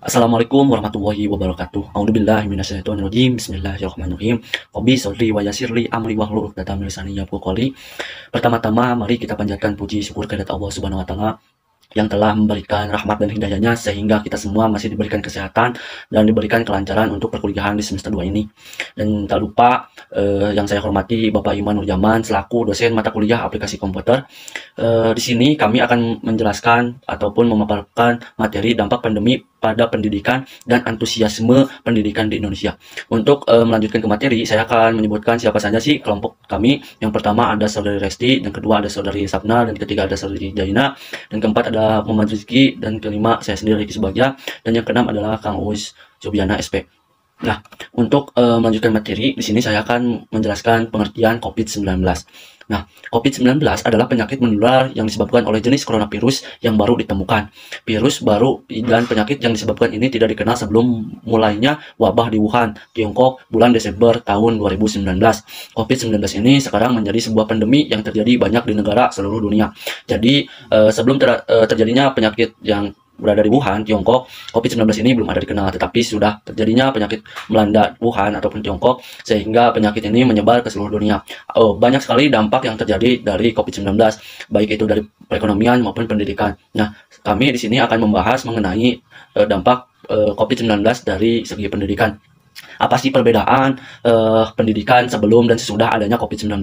Assalamualaikum warahmatullahi wabarakatuh. A'udzubillahi minasyaitonirrajim. Bismillahirrahmanirrahim. Rabbi sholli wa yassirli amri wahlul 'uqdatam min lisani yafqahu qawli. Pertama-tama mari kita panjatkan puji syukur kehadirat Allah Subhanahu wa taala yang telah memberikan rahmat dan hidayahnya sehingga kita semua masih diberikan kesehatan dan diberikan kelancaran untuk perkuliahan di semester 2 ini. Dan tak lupa yang saya hormati Bapak Iman Nurjaman selaku dosen mata kuliah aplikasi komputer. Di sini kami akan menjelaskan ataupun memaparkan materi dampak pandemi pada pendidikan dan antusiasme pendidikan di Indonesia. Untuk melanjutkan ke materi, saya akan menyebutkan siapa saja sih kelompok kami. Yang pertama ada Saudari Resti, yang kedua ada Saudari Sapna, dan ketiga ada Saudari Jaina, dan keempat ada Muhammad Rizky, dan kelima saya sendiri Ricky Subagja, dan yang keenam adalah Kang Uus Jubiana SP. Nah, untuk melanjutkan materi, di sini saya akan menjelaskan pengertian COVID-19. Nah, COVID-19 adalah penyakit menular yang disebabkan oleh jenis coronavirus yang baru ditemukan. Virus baru dan penyakit yang disebabkan ini tidak dikenal sebelum mulainya wabah di Wuhan, Tiongkok, bulan Desember tahun 2019. COVID-19 ini sekarang menjadi sebuah pandemi yang terjadi banyak di negara seluruh dunia. Jadi, sebelum terjadinya penyakit yang berada di Wuhan, Tiongkok, COVID-19 ini belum ada dikenal, tetapi sudah terjadinya penyakit melanda Wuhan ataupun Tiongkok, sehingga penyakit ini menyebar ke seluruh dunia. Banyak sekali dampak yang terjadi dari COVID-19, baik itu dari perekonomian maupun pendidikan. Nah, kami di sini akan membahas mengenai dampak COVID-19 dari segi pendidikan. Apa sih perbedaan pendidikan sebelum dan sesudah adanya COVID-19?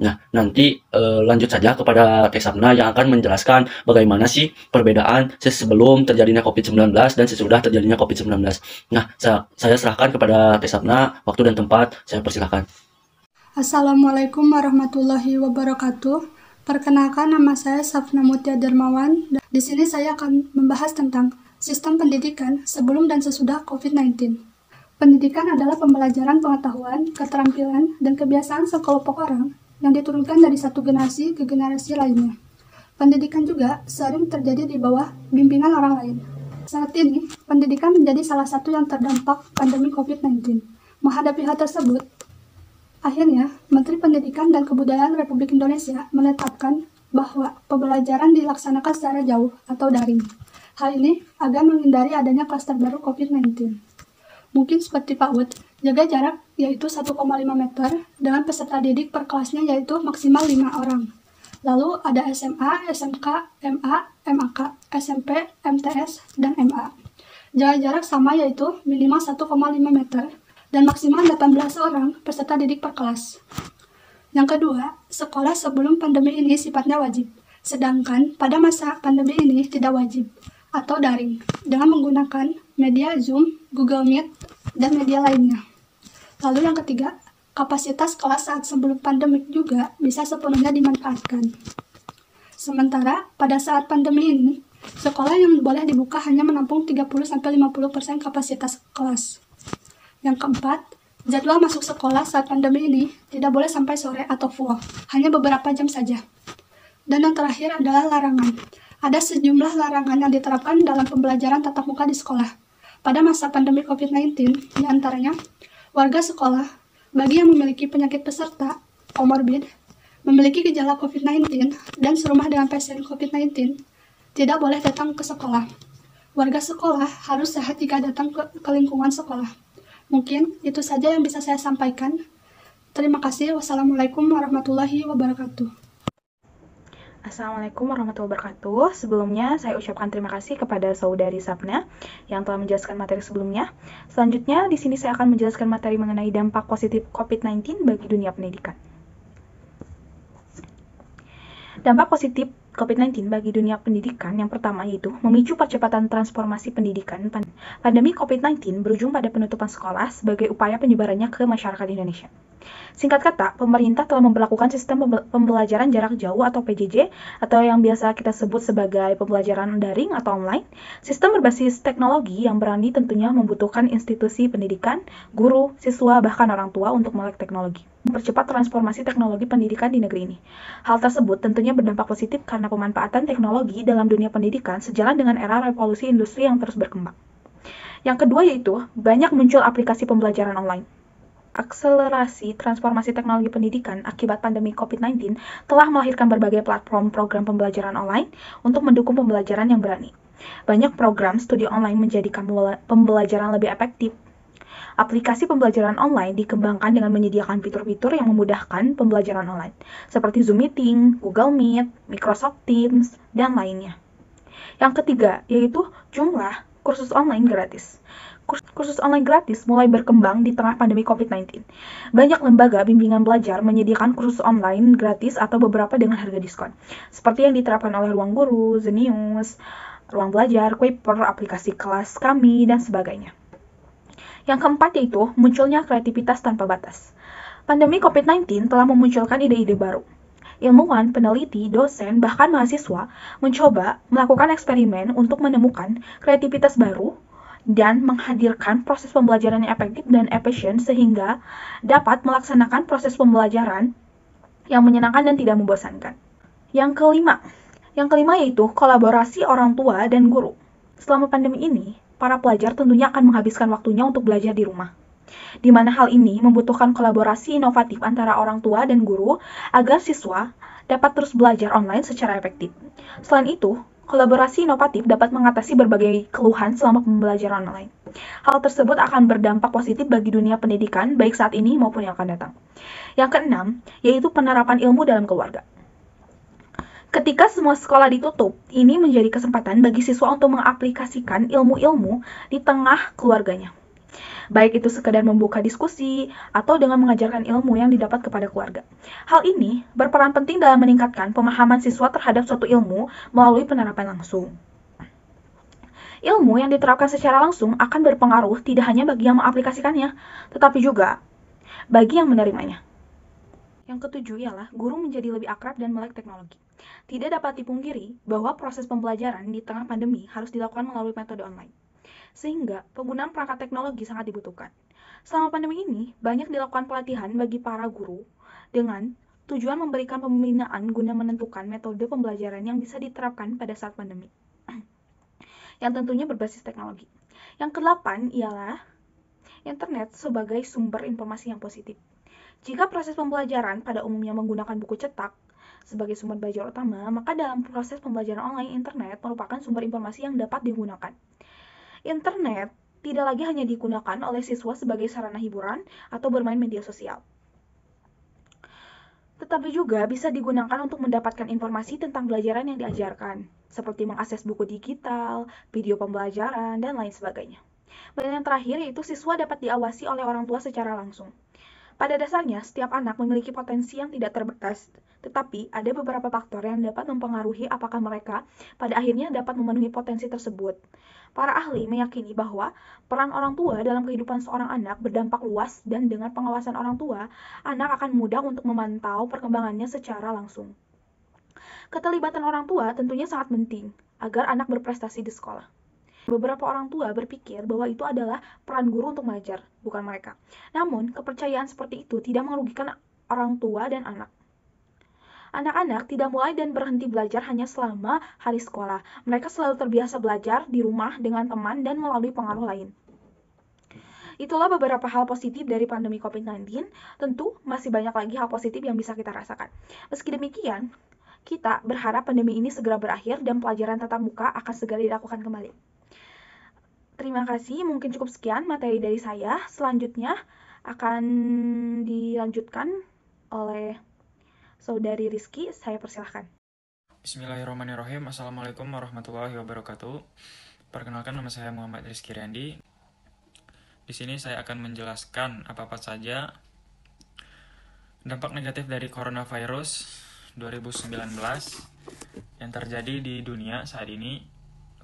Nah, nanti lanjut saja kepada Teh Sapna yang akan menjelaskan bagaimana sih perbedaan sebelum terjadinya COVID-19 dan sesudah terjadinya COVID-19. Nah, saya serahkan kepada Teh Sapna, waktu dan tempat, saya persilahkan. Assalamualaikum warahmatullahi wabarakatuh. Perkenalkan, nama saya Safna Mutia Dermawan. Di sini saya akan membahas tentang sistem pendidikan sebelum dan sesudah COVID-19. Pendidikan adalah pembelajaran pengetahuan, keterampilan, dan kebiasaan sekelompok orang yang diturunkan dari satu generasi ke generasi lainnya. Pendidikan juga sering terjadi di bawah bimbingan orang lain. Saat ini, pendidikan menjadi salah satu yang terdampak pandemi COVID-19. Menghadapi hal tersebut, akhirnya Menteri Pendidikan dan Kebudayaan Republik Indonesia menetapkan bahwa pembelajaran dilaksanakan secara jauh atau daring. Hal ini agar menghindari adanya klaster baru COVID-19. Mungkin seperti PAUD, jaga jarak yaitu 1,5 meter dengan peserta didik per kelasnya yaitu maksimal 5 orang. Lalu ada SMA, SMK, MA, MAK, SMP, MTS, dan MA. Jaga jarak sama yaitu minimal 1,5 meter dan maksimal 18 orang peserta didik per kelas. Yang kedua, sekolah sebelum pandemi ini sifatnya wajib, sedangkan pada masa pandemi ini tidak wajib atau daring dengan menggunakan media Zoom, Google Meet, dan media lainnya. Lalu yang ketiga, kapasitas kelas saat sebelum pandemik juga bisa sepenuhnya dimanfaatkan. Sementara pada saat pandemi ini, sekolah yang boleh dibuka hanya menampung 30-50% kapasitas kelas. Yang keempat, jadwal masuk sekolah saat pandemi ini tidak boleh sampai sore atau full, hanya beberapa jam saja. Dan yang terakhir adalah larangan. Ada sejumlah larangan yang diterapkan dalam pembelajaran tatap muka di sekolah. Pada masa pandemi COVID-19, diantaranya warga sekolah, bagi yang memiliki penyakit peserta, komorbid, memiliki gejala COVID-19, dan serumah dengan pasien COVID-19, tidak boleh datang ke sekolah. Warga sekolah harus sehat jika datang ke lingkungan sekolah. Mungkin itu saja yang bisa saya sampaikan. Terima kasih. Wassalamualaikum warahmatullahi wabarakatuh. Assalamualaikum warahmatullahi wabarakatuh. Sebelumnya, saya ucapkan terima kasih kepada Saudari Sapna yang telah menjelaskan materi sebelumnya. Selanjutnya, di sini saya akan menjelaskan materi mengenai dampak positif COVID-19 bagi dunia pendidikan. Dampak positif COVID-19 bagi dunia pendidikan yang pertama yaitu memicu percepatan transformasi pendidikan. Pandemi COVID-19 berujung pada penutupan sekolah sebagai upaya penyebarannya ke masyarakat Indonesia. Singkat kata, pemerintah telah memberlakukan sistem pembelajaran jarak jauh atau PJJ atau yang biasa kita sebut sebagai pembelajaran daring atau online. Sistem berbasis teknologi yang berani tentunya membutuhkan institusi pendidikan, guru, siswa, bahkan orang tua untuk melek teknologi. Mempercepat transformasi teknologi pendidikan di negeri ini. Hal tersebut tentunya berdampak positif karena pemanfaatan teknologi dalam dunia pendidikan sejalan dengan era revolusi industri yang terus berkembang. Yang kedua yaitu banyak muncul aplikasi pembelajaran online. Akselerasi transformasi teknologi pendidikan akibat pandemi COVID-19 telah melahirkan berbagai platform program pembelajaran online untuk mendukung pembelajaran yang berani. Banyak program studi online menjadikan pembelajaran lebih efektif. Aplikasi pembelajaran online dikembangkan dengan menyediakan fitur-fitur yang memudahkan pembelajaran online, seperti Zoom Meeting, Google Meet, Microsoft Teams, dan lainnya. Yang ketiga, yaitu jumlah kursus online gratis. Kursus online gratis mulai berkembang di tengah pandemi COVID-19. Banyak lembaga bimbingan belajar menyediakan kursus online gratis atau beberapa dengan harga diskon, seperti yang diterapkan oleh Ruang Guru, Zenius, Ruang Belajar, Kuiper, aplikasi kelas kami, dan sebagainya. Yang keempat yaitu munculnya kreativitas tanpa batas. Pandemi COVID-19 telah memunculkan ide-ide baru. Ilmuwan, peneliti, dosen, bahkan mahasiswa mencoba melakukan eksperimen untuk menemukan kreativitas baru dan menghadirkan proses pembelajaran yang efektif dan efisien sehingga dapat melaksanakan proses pembelajaran yang menyenangkan dan tidak membosankan. Yang kelima yaitu kolaborasi orang tua dan guru. Selama pandemi ini, para pelajar tentunya akan menghabiskan waktunya untuk belajar di rumah, di mana hal ini membutuhkan kolaborasi inovatif antara orang tua dan guru agar siswa dapat terus belajar online secara efektif. Selain itu, kolaborasi inovatif dapat mengatasi berbagai keluhan selama pembelajaran online. Hal tersebut akan berdampak positif bagi dunia pendidikan, baik saat ini maupun yang akan datang. Yang keenam, yaitu penerapan ilmu dalam keluarga. Ketika semua sekolah ditutup, ini menjadi kesempatan bagi siswa untuk mengaplikasikan ilmu-ilmu di tengah keluarganya. Baik itu sekadar membuka diskusi atau dengan mengajarkan ilmu yang didapat kepada keluarga. Hal ini berperan penting dalam meningkatkan pemahaman siswa terhadap suatu ilmu melalui penerapan langsung. Ilmu yang diterapkan secara langsung akan berpengaruh tidak hanya bagi yang mengaplikasikannya, tetapi juga bagi yang menerimanya. Yang ketujuh ialah guru menjadi lebih akrab dan melek teknologi. Tidak dapat dipungkiri bahwa proses pembelajaran di tengah pandemi harus dilakukan melalui metode online, sehingga penggunaan perangkat teknologi sangat dibutuhkan. Selama pandemi ini, banyak dilakukan pelatihan bagi para guru dengan tujuan memberikan pembinaan guna menentukan metode pembelajaran yang bisa diterapkan pada saat pandemi, yang tentunya berbasis teknologi. Yang kedelapan ialah internet sebagai sumber informasi yang positif. Jika proses pembelajaran pada umumnya menggunakan buku cetak sebagai sumber belajar utama, maka dalam proses pembelajaran online, internet merupakan sumber informasi yang dapat digunakan. Internet tidak lagi hanya digunakan oleh siswa sebagai sarana hiburan atau bermain media sosial, tetapi juga bisa digunakan untuk mendapatkan informasi tentang pelajaran yang diajarkan, seperti mengakses buku digital, video pembelajaran, dan lain sebagainya. Dan yang terakhir yaitu siswa dapat diawasi oleh orang tua secara langsung. Pada dasarnya, setiap anak memiliki potensi yang tidak terbatas, tetapi ada beberapa faktor yang dapat mempengaruhi apakah mereka pada akhirnya dapat memenuhi potensi tersebut. Para ahli meyakini bahwa peran orang tua dalam kehidupan seorang anak berdampak luas dan dengan pengawasan orang tua, anak akan mudah untuk memantau perkembangannya secara langsung. Keterlibatan orang tua tentunya sangat penting agar anak berprestasi di sekolah. Beberapa orang tua berpikir bahwa itu adalah peran guru untuk mengajar, bukan mereka. Namun, kepercayaan seperti itu tidak merugikan orang tua dan anak. Anak-anak tidak mulai dan berhenti belajar hanya selama hari sekolah. Mereka selalu terbiasa belajar di rumah dengan teman dan melalui pengaruh lain. Itulah beberapa hal positif dari pandemi COVID-19. Tentu masih banyak lagi hal positif yang bisa kita rasakan. Meski demikian, kita berharap pandemi ini segera berakhir dan pelajaran tatap muka akan segera dilakukan kembali. Terima kasih, mungkin cukup sekian materi dari saya. Selanjutnya akan dilanjutkan oleh Saudari Rizky, saya persilahkan. Bismillahirrahmanirrahim. Assalamualaikum warahmatullahi wabarakatuh. Perkenalkan, nama saya Muhammad Rizky Randi. Di sini saya akan menjelaskan apa-apa saja dampak negatif dari coronavirus 2019 yang terjadi di dunia saat ini,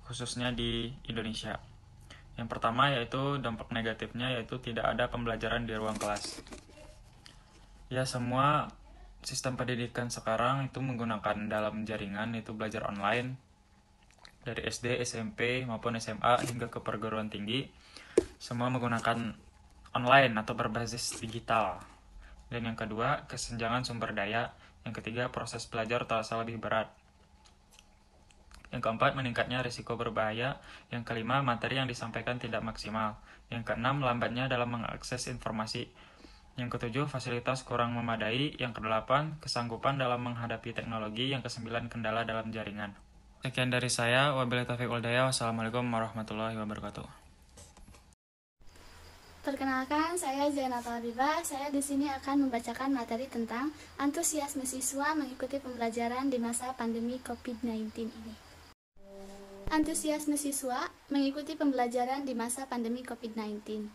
khususnya di Indonesia. Yang pertama yaitu dampak negatifnya yaitu tidak ada pembelajaran di ruang kelas. Ya, semua sistem pendidikan sekarang itu menggunakan dalam jaringan, itu belajar online dari SD, SMP maupun SMA hingga ke perguruan tinggi. Semua menggunakan online atau berbasis digital. Dan yang kedua, kesenjangan sumber daya. Yang ketiga, proses belajar terasa lebih berat. Yang keempat, meningkatnya risiko berbahaya. Yang kelima, materi yang disampaikan tidak maksimal. Yang keenam, lambatnya dalam mengakses informasi. Yang ketujuh, fasilitas kurang memadai. Yang kedelapan, kesanggupan dalam menghadapi teknologi. Yang kesembilan, kendala dalam jaringan. Sekian dari saya. Wabillahi taufiq wal hidayah. Wassalamualaikum warahmatullahi wabarakatuh. Perkenalkan, saya Zainal Habibah. Saya di sini akan membacakan materi tentang antusiasme siswa mengikuti pembelajaran di masa pandemi COVID-19 ini. Antusiasme siswa mengikuti pembelajaran di masa pandemi COVID-19.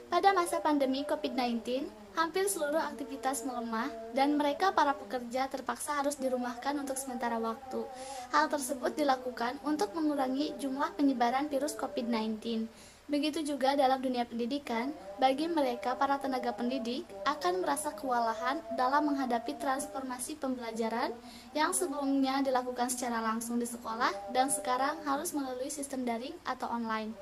Pada masa pandemi COVID-19, hampir seluruh aktivitas melemah dan mereka para pekerja terpaksa harus dirumahkan untuk sementara waktu. Hal tersebut dilakukan untuk mengurangi jumlah penyebaran virus COVID-19. Begitu juga dalam dunia pendidikan, bagi mereka para tenaga pendidik akan merasa kewalahan dalam menghadapi transformasi pembelajaran yang sebelumnya dilakukan secara langsung di sekolah dan sekarang harus melalui sistem daring atau online.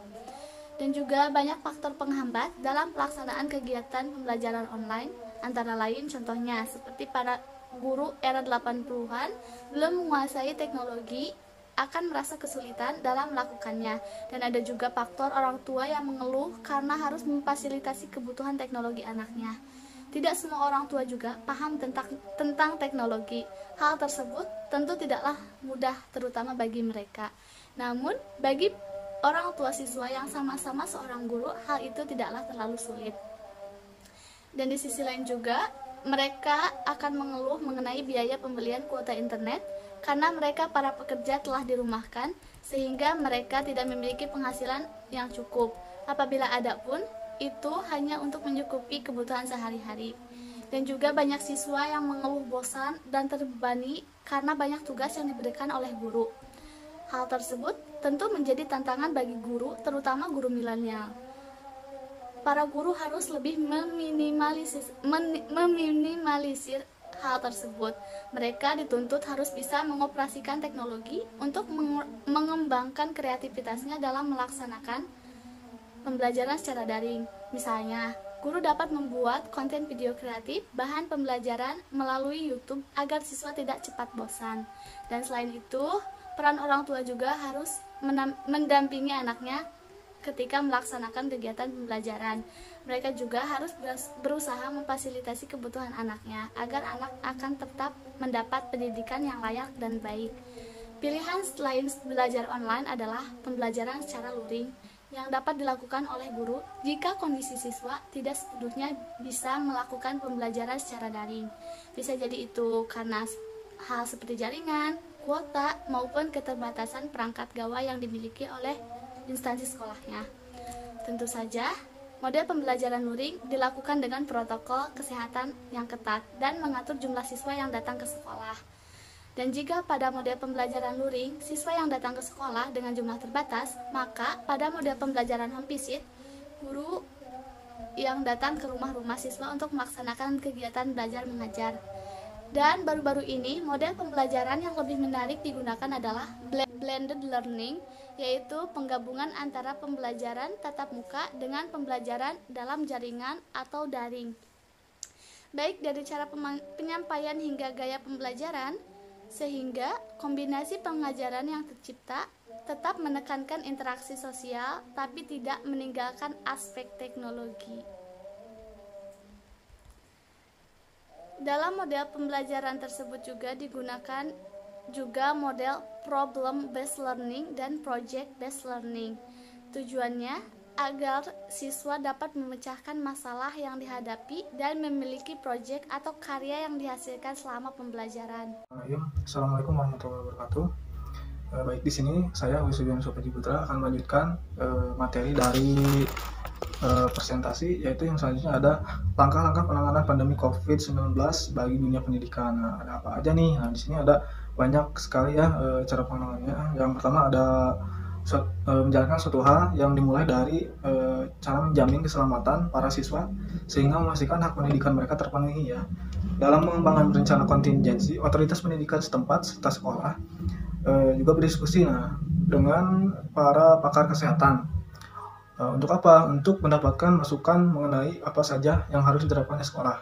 Dan juga banyak faktor penghambat dalam pelaksanaan kegiatan pembelajaran online, antara lain contohnya seperti para guru era 80-an belum menguasai teknologi akan merasa kesulitan dalam melakukannya, dan ada juga faktor orang tua yang mengeluh karena harus memfasilitasi kebutuhan teknologi anaknya. Tidak semua orang tua juga paham tentang teknologi. Hal tersebut tentu tidaklah mudah terutama bagi mereka. Namun bagi orang tua siswa yang sama-sama seorang guru, hal itu tidaklah terlalu sulit. Dan di sisi lain juga, mereka akan mengeluh mengenai biaya pembelian kuota internet karena mereka para pekerja telah dirumahkan sehingga mereka tidak memiliki penghasilan yang cukup. Apabila ada pun, itu hanya untuk mencukupi kebutuhan sehari-hari. Dan juga banyak siswa yang mengeluh bosan dan terbebani karena banyak tugas yang diberikan oleh guru. Hal tersebut tentu menjadi tantangan bagi guru, terutama guru milenial. Para guru harus lebih meminimalisir hal tersebut. Mereka dituntut harus bisa mengoperasikan teknologi untuk mengembangkan kreativitasnya dalam melaksanakan pembelajaran secara daring. Misalnya, guru dapat membuat konten video kreatif bahan pembelajaran melalui YouTube agar siswa tidak cepat bosan. Dan selain itu, peran orang tua juga harus mendampingi anaknya ketika melaksanakan kegiatan pembelajaran. Mereka juga harus berusaha memfasilitasi kebutuhan anaknya agar anak akan tetap mendapat pendidikan yang layak dan baik. Pilihan selain belajar online adalah pembelajaran secara luring yang dapat dilakukan oleh guru jika kondisi siswa tidak sepenuhnya bisa melakukan pembelajaran secara daring. Bisa jadi itu karena hal seperti jaringan, kuota, maupun keterbatasan perangkat gawai yang dimiliki oleh instansi sekolahnya. Tentu saja, model pembelajaran luring dilakukan dengan protokol kesehatan yang ketat dan mengatur jumlah siswa yang datang ke sekolah. Dan jika pada model pembelajaran luring, siswa yang datang ke sekolah dengan jumlah terbatas, maka pada model pembelajaran home visit, guru yang datang ke rumah-rumah siswa untuk melaksanakan kegiatan belajar mengajar. Dan baru-baru ini, model pembelajaran yang lebih menarik digunakan adalah blended learning, yaitu penggabungan antara pembelajaran tatap muka dengan pembelajaran dalam jaringan atau daring. Baik dari cara penyampaian hingga gaya pembelajaran, sehingga kombinasi pengajaran yang tercipta tetap menekankan interaksi sosial, tapi tidak meninggalkan aspek teknologi. Dalam model pembelajaran tersebut juga digunakan juga model problem based learning dan project based learning. Tujuannya agar siswa dapat memecahkan masalah yang dihadapi dan memiliki proyek atau karya yang dihasilkan selama pembelajaran. Assalamualaikum warahmatullahi wabarakatuh. Baik, di sini saya Wisudyan Supadi Putra akan melanjutkan materi dari presentasi, yaitu yang selanjutnya ada langkah-langkah penanganan pandemi COVID-19 bagi dunia pendidikan. Nah, ada apa aja nih? Nah, di sini ada banyak sekali ya cara penanganannya. Yang pertama ada menjalankan suatu hal yang dimulai dari cara menjamin keselamatan para siswa sehingga memastikan hak pendidikan mereka terpenuhi ya. Dalam mengembangkan rencana kontingensi, otoritas pendidikan setempat serta sekolah juga berdiskusi dengan para pakar kesehatan. Untuk apa? Untuk mendapatkan masukan mengenai apa saja yang harus diterapkan di sekolah.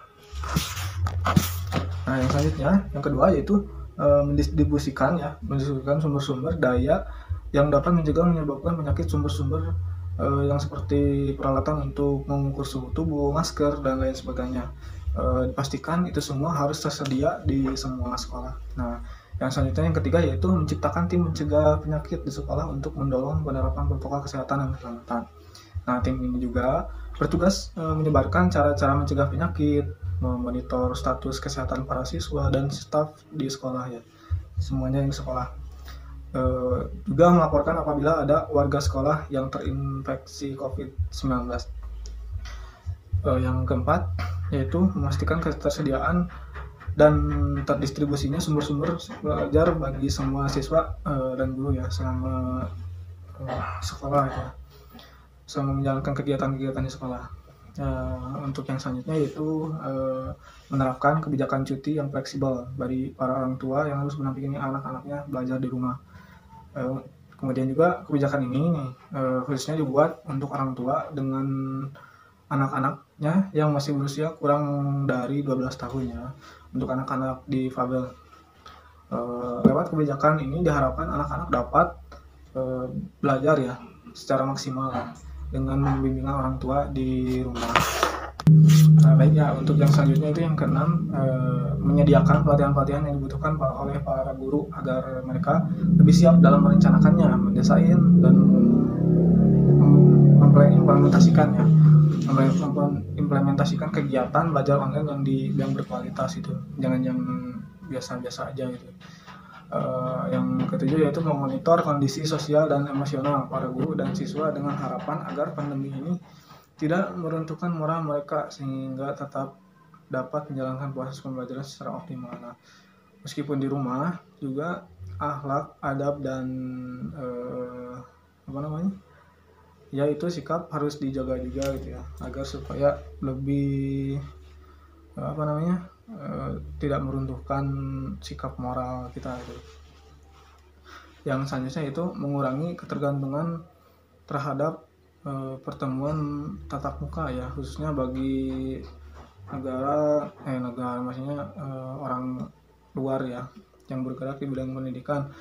Nah, yang selanjutnya, yang kedua yaitu mendistribusikan sumber-sumber daya yang dapat menyebabkan penyakit, sumber-sumber yang seperti peralatan untuk mengukur suhu tubuh, masker, dan lain sebagainya. Dipastikan itu semua harus tersedia di semua sekolah. Nah, Yang selanjutnya yang ketiga yaitu menciptakan tim mencegah penyakit di sekolah untuk mendorong penerapan protokol kesehatan dan keselamatan. Nah, tim ini juga bertugas menyebarkan cara-cara mencegah penyakit, memonitor status kesehatan para siswa dan staf di sekolah ya, semuanya yang di sekolah. Juga melaporkan apabila ada warga sekolah yang terinfeksi COVID-19. Yang keempat yaitu memastikan ketersediaan dan terdistribusinya sumber-sumber belajar bagi semua siswa dan guru ya selama sekolah ya, selama menjalankan kegiatan-kegiatan di sekolah. Untuk yang selanjutnya yaitu menerapkan kebijakan cuti yang fleksibel bagi para orang tua yang harus mendampingi anak-anaknya belajar di rumah. Kemudian juga kebijakan ini khususnya dibuat untuk orang tua dengan anak-anaknya yang masih berusia kurang dari 12 tahun ya, untuk anak-anak difabel. Lewat kebijakan ini diharapkan anak-anak dapat belajar ya secara maksimal dengan bimbingan orang tua di rumah. Baik ya, untuk yang selanjutnya itu yang keenam, menyediakan pelatihan-pelatihan yang dibutuhkan oleh para guru agar mereka lebih siap dalam merencanakannya, mendesain dan implementasikan kegiatan belajar online yang berkualitas itu, jangan yang biasa-biasa aja gitu. Yang ketujuh yaitu memonitor kondisi sosial dan emosional para guru dan siswa dengan harapan agar pandemi ini tidak meruntuhkan moral mereka sehingga tetap dapat menjalankan proses pembelajaran secara optimal. Nah, meskipun di rumah juga akhlak, adab dan yaitu sikap harus dijaga juga gitu ya, agar supaya lebih tidak meruntuhkan sikap moral kita gitu. Yang selanjutnya itu mengurangi ketergantungan terhadap pertemuan tatap muka ya, khususnya bagi orang luar ya yang bergerak di bidang pendidikan.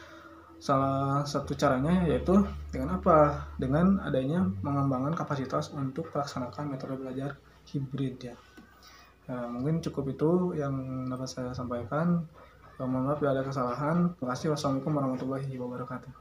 Salah satu caranya yaitu dengan apa? Dengan adanya mengembangkan kapasitas untuk melaksanakan metode belajar hibrid ya. Mungkin cukup itu yang dapat saya sampaikan. Mohon maaf bila ada kesalahan. Terima kasih. Wassalamualaikum warahmatullahi wabarakatuh.